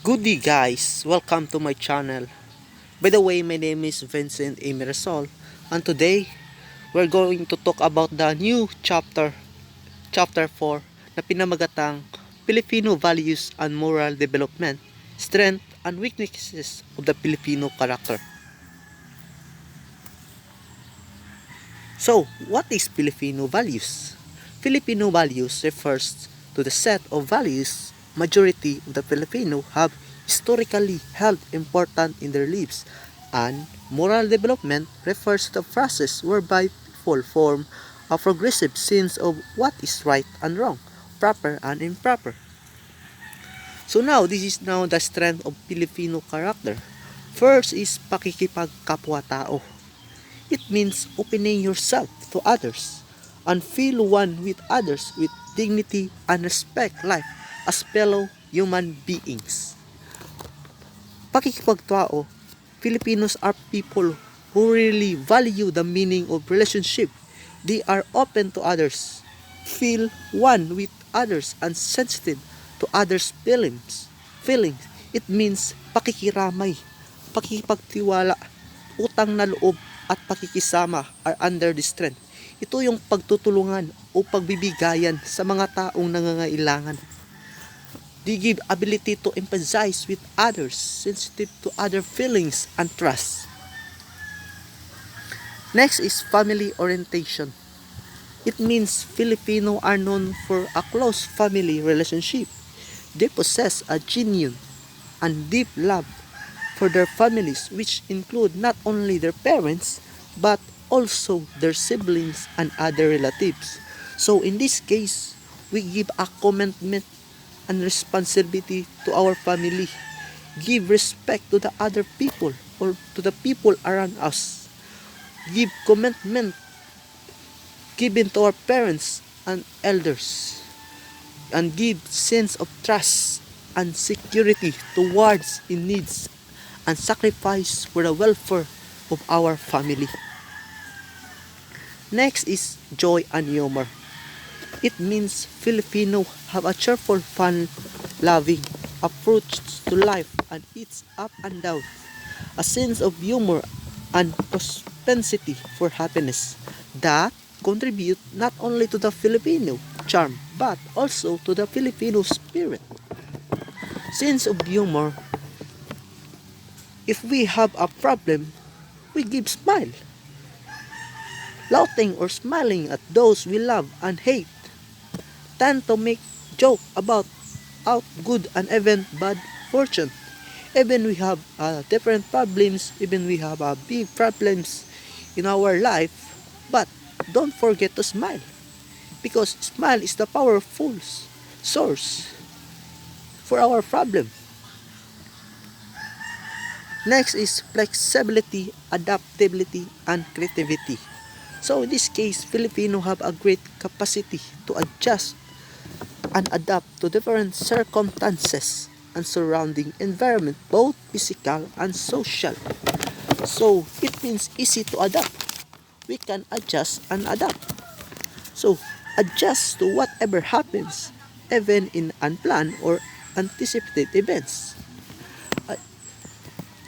Good day guys, welcome to my channel. By the way, my name is Vincent A. Mirasol, and today we're going to talk about the new chapter 4 na pinamagatang Filipino Values and Moral Development, Strength and Weaknesses of the Filipino Character. So, what is Filipino values? Filipino values refers to the set of values majority of the Filipino have historically held important in their lives, and moral development refers to the process whereby people form a progressive sense of what is right and wrong, proper and improper. So now, this is now the strength of Filipino character. First is pakikipagkapwa-tao. It means opening yourself to others and feel one with others with dignity and respect life as fellow human beings. Pakikipagtao, Filipinos are people who really value the meaning of relationship. They are open to others, feel one with others and sensitive to others' feelings. It means pakikiramay, pakikipagtiwala, utang na loob at pakikisama are under the strength. Ito yung pagtutulungan o pagbibigayan sa mga taong nangangailangan. They give ability to empathize with others, sensitive to other feelings and trust. Next is family orientation. It means Filipino are known for a close family relationship. They possess a genuine and deep love for their families, which include not only their parents but also their siblings and other relatives. So in this case, we give a commitment and responsibility to our family. Give respect to the other people or to the people around us. Give commitment given to our parents and elders. And give sense of trust and security towards in needs and sacrifice for the welfare of our family. Next is joy and humor. It means Filipino have a cheerful, fun-loving approach to life and its up and down, a sense of humor and propensity for happiness that contribute not only to the Filipino charm but also to the Filipino spirit. Sense of humor. If we have a problem, we give smile, laughing or smiling at those we love and hate. Tend to make joke about out good and even bad fortune. Even we have different problems, even we have big problems in our life, but don't forget to smile because smile is the powerful source for our problem. Next is flexibility, adaptability, and creativity. So in this case, Filipino have a great capacity to adjust and adapt to different circumstances and surrounding environment, both physical and social. So it means easy to adapt. We can adjust and adapt. So adjust to whatever happens, even in unplanned or anticipated events. Uh,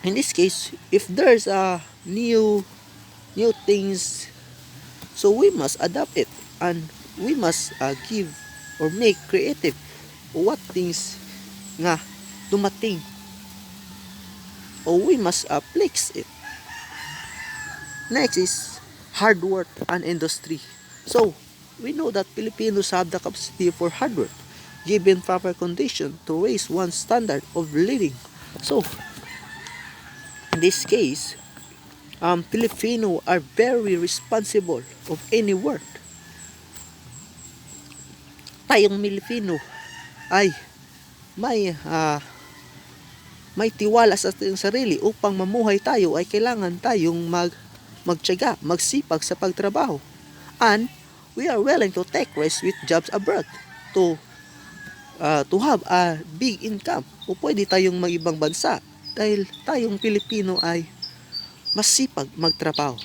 In this case, if there's a new things, so we must adapt it and we must give or make creative what things nga dumating or we must flex it. Next is hard work and industry. So we know that Filipinos have the capacity for hard work given proper condition to raise one's standard of living. So in this case, Filipino are very responsible of any work. Tayong Filipino ay may may tiwala sa ating sarili upang mamuhay tayo ay kailangan tayong magtiyaga, magsipag sa pagtrabaho. And we are willing to take risks with jobs abroad to have a big income. O pwede tayong mag-ibang bansa dahil tayong Pilipino ay masipag magtrabaho.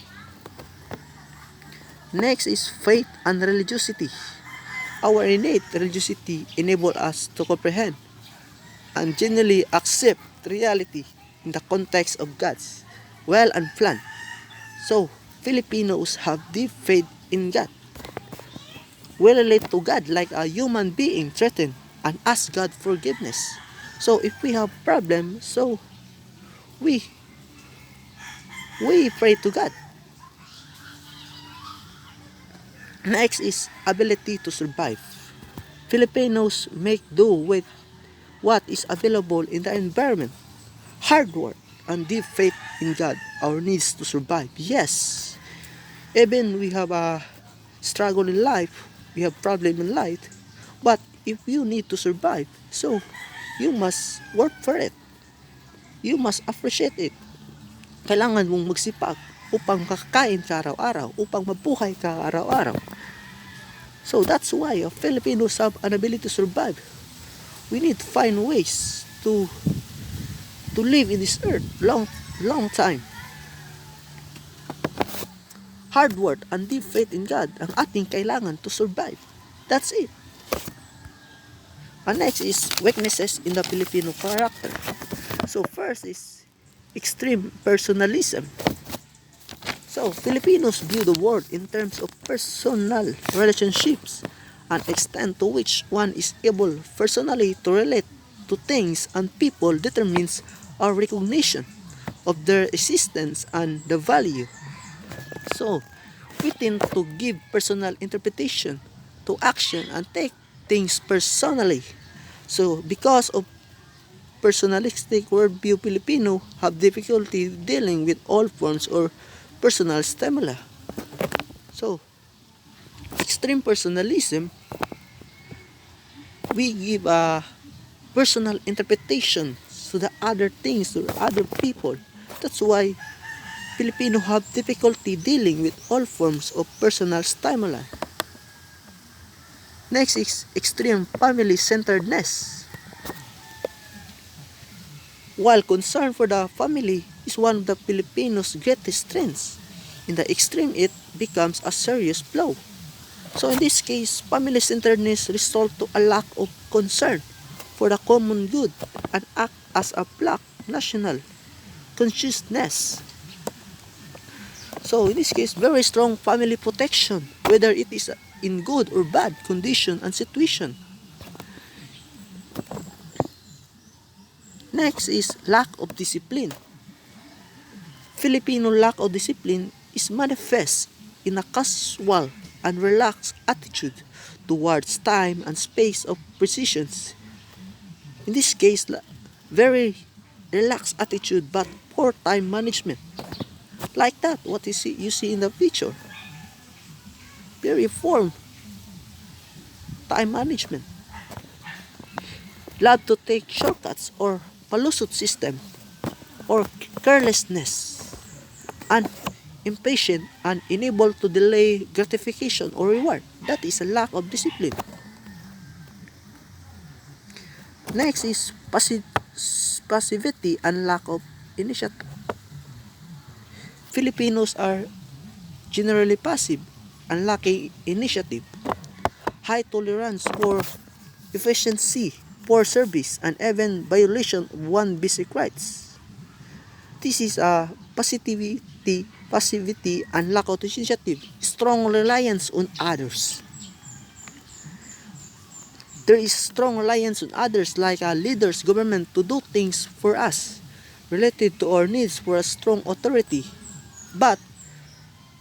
Next is faith and religiosity. Our innate religiosity enable us to comprehend and genuinely accept reality in the context of God's will and plan. So, Filipinos have deep faith in God. We relate to God like a human being threatened and ask God forgiveness. So, if we have problem, so we we pray to God. Next is ability to survive. Filipinos make do with what is available in the environment. Hard work and deep faith in God, our needs to survive. Yes, even we have a struggle in life, we have problem in life, but if you need to survive, so you must work for it. You must appreciate it. Kailangan mong magsipag upang makakain ka araw-araw, upang mabuhay ka araw-araw. So that's why Filipinos have an ability to survive. We need to find ways to live in this earth long time. Hard work and deep faith in God ang ating kailangan to survive. That's it. And next is weaknesses in the Filipino character. So first is extreme personalism. So Filipinos view the world in terms of personal relationships, an extent to which one is able personally to relate to things and people determines our recognition of their existence and the value. So, we tend to give personal interpretation to action and take things personally. So, because of personalistic worldview, Filipino have difficulty dealing with all forms or personal stimuli. So, extreme personalism, we give a personal interpretation to the other things, to other people. That's why Filipino have difficulty dealing with all forms of personal stimuli. Next is extreme family-centeredness. While concern for the family is one of the Filipinos' greatest strengths, in the extreme it becomes a serious flaw. So in this case, family-centeredness results to a lack of concern for the common good and act as a black national consciousness. So in this case, very strong family protection, whether it is in good or bad condition and situation. Next is lack of discipline. Filipino lack of discipline is manifest in a casual and relaxed attitude towards time and space of precisions. In this case, very relaxed attitude but poor time management. Like that, what you see in the picture. Very form time management. Love to take shortcuts or palusot system or carelessness and impatient and unable to delay gratification or reward. That is a lack of discipline. Next is passivity and lack of initiative. Filipinos are generally passive and lacking initiative. High tolerance for efficiency, poor service, and even violation of one's basic rights. This is a passivity and lack of initiative, strong reliance on others. There is strong reliance on others like leaders, government to do things for us, related to our needs for a strong authority, but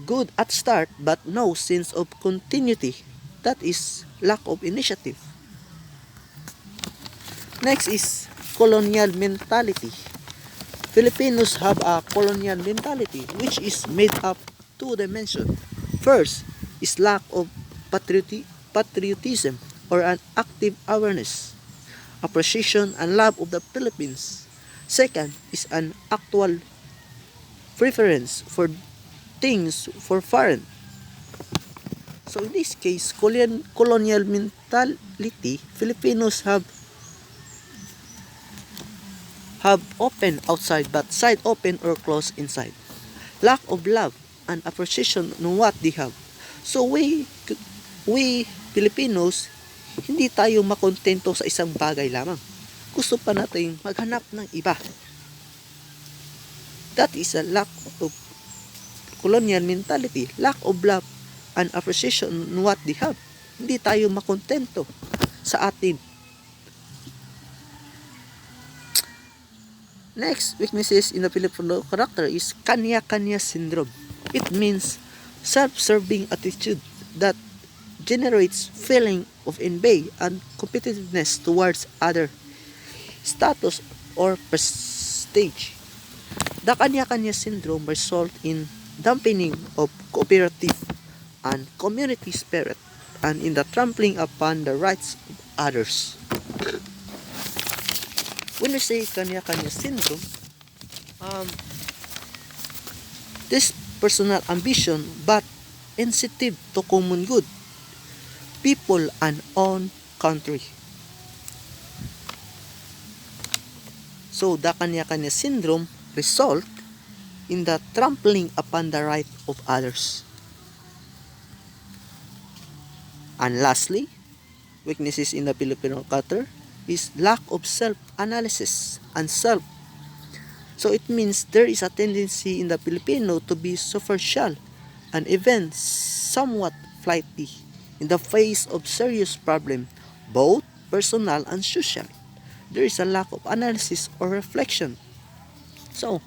good at start but no sense of continuity. That is lack of initiative. Next is colonial mentality. Filipinos have a colonial mentality which is made up two dimensions. First is lack of patriotism or an active awareness, appreciation and love of the Philippines. Second is an actual preference for things for foreign. So in this case, colonial mentality, Filipinos have open outside but side open or closed inside. Lack of love and appreciation ng what they have. So we Filipinos, hindi tayo makontento sa isang bagay lamang. gusto pa natin maghanap ng iba. That is a lack of colonial mentality, lack of love and appreciation on what they have. Hindi tayo makontento sa atin. Next weaknesses in the Filipino character is kanya-kanya syndrome. It means self-serving attitude that generates feeling of envy and competitiveness towards other status or prestige. The kanya-kanya syndrome result in dampening of cooperative and community spirit and in the trampling upon the rights of others. When we say kanya-kanya syndrome, this personal ambition but insensitive to common good, people and own country. So the kanya-kanya syndrome result in the trampling upon the right of others. And lastly, weaknesses in the Filipino culture is lack of self-analysis and self. So it means there is a tendency in the Filipino to be superficial and even somewhat flighty in the face of serious problem, both personal and social. There is a lack of analysis or reflection. So,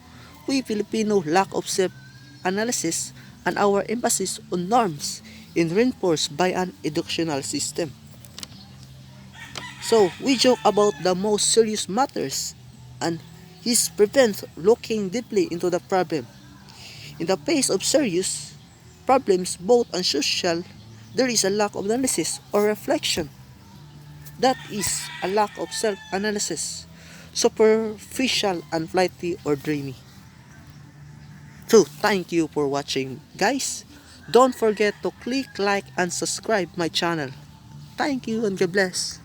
we Filipino lack of self-analysis and our emphasis on norms is reinforced by an educational system. So, we joke about the most serious matters and this prevents looking deeply into the problem. In the face of serious problems, both on social, there is a lack of analysis or reflection. That is a lack of self-analysis, superficial and flighty or dreamy. So, thank you for watching, guys. Don't forget to click like and subscribe my channel. Thank you and God bless.